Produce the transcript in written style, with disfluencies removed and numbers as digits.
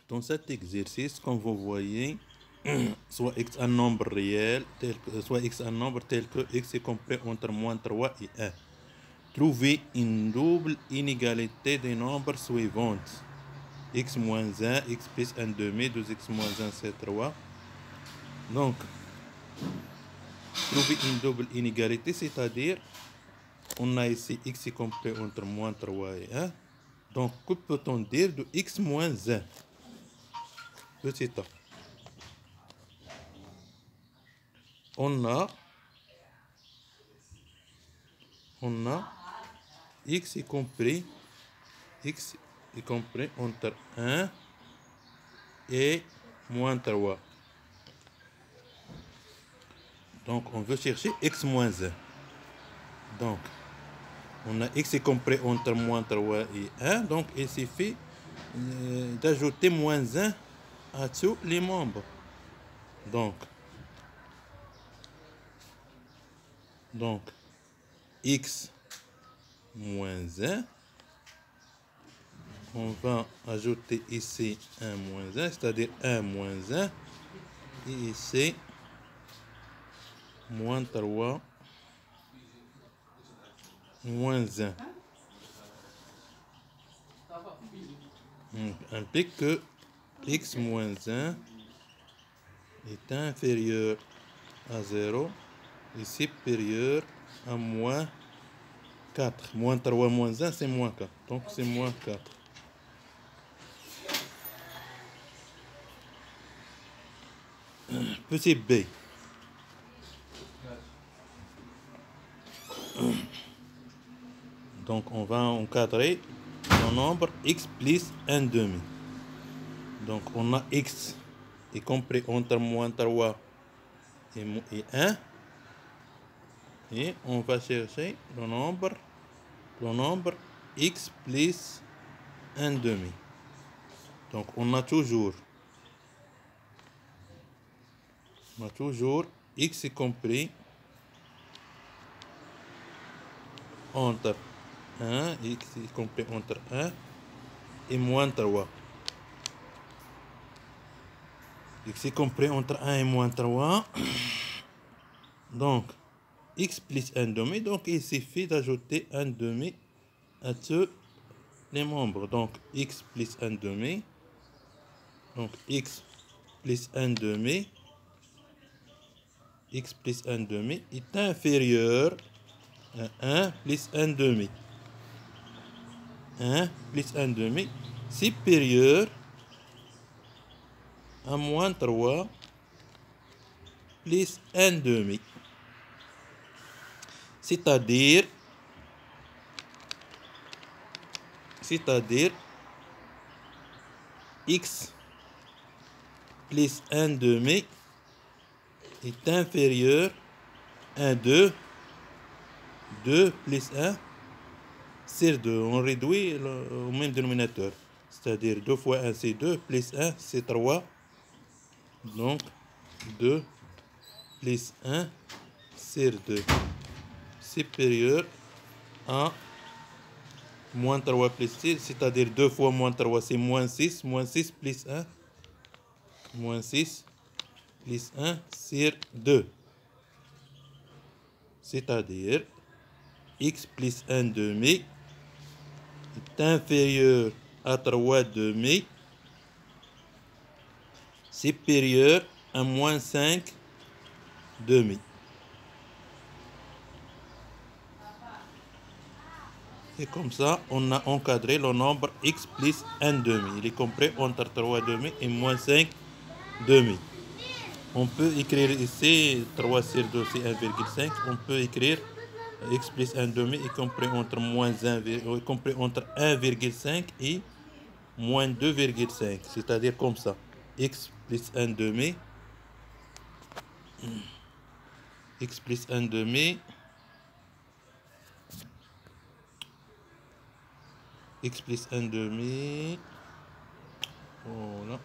Dans cet exercice, comme vous voyez, soit x un nombre réel, soit x un nombre tel que x est compris entre moins 3 et 1. Trouvez une double inégalité des nombres suivantes. X moins 1, x plus 1 demi, 2x moins 1, c'est 3. Donc, trouver une double inégalité, c'est-à-dire, on a ici x est compris entre moins 3 et 1. Donc, que peut-on dire de x moins 1? Petit a. On a x est compris entre 1 et moins 3. Donc, on veut chercher x moins 1. Donc, on a x est compris entre moins 3 et 1. Donc, il suffit d'ajouter moins 1 à tous les membres. Donc, x moins 1. On va ajouter ici 1 moins 1, c'est-à-dire 1 moins 1. Et ici, moins 3 moins 1. On implique que x moins 1 est inférieur à 0 et supérieur à moins 4. Moins 3 moins 1, c'est moins 4. Donc, c'est moins 4. Petit b. Donc, on va encadrer le nombre x plus 1 demi. Donc, on a x est compris entre moins 3 et 1. Et on va chercher le nombre x plus 1 demi. Donc, on a toujours x est compris entre 1, x est compris entre 1 et moins 3. X est compris entre 1 et moins 3. Donc, x plus 1 demi. Donc, il suffit d'ajouter 1 demi à tous les membres. Donc, x plus 1 demi. Donc, x plus 1 demi. X plus 1 demi est inférieur à 1 plus 1 demi. 1 plus 1 demi supérieur à moins 3 plus 1 demi. C'est-à-dire x plus 1 demi est inférieur à 2. 2 plus 1, c'est 2. On réduit au même dénominateur. C'est-à-dire 2 fois 1, c'est 2, plus 1, c'est 3. Donc, 2 plus 1, c'est 2. Supérieur à moins 3 plus 6, c'est-à-dire 2 fois moins 3, c'est moins 6. Moins 6 plus 1, moins 6 plus 1, c'est 2. C'est-à-dire x plus 1 demi est inférieur à 3 demi supérieur à moins 5 demi. Et comme ça, on a encadré le nombre x plus 1 demi. Il est compris entre 3 demi et moins 5 demi. On peut écrire ici 3 sur 2, c'est 1,5. On peut écrire x plus 1 demi est compris entre moins 1, compris entre 1,5 et moins 2,5. C'est-à-dire comme ça. X plus 1 demi. X plus 1 demi. X plus 1 demi. Voilà.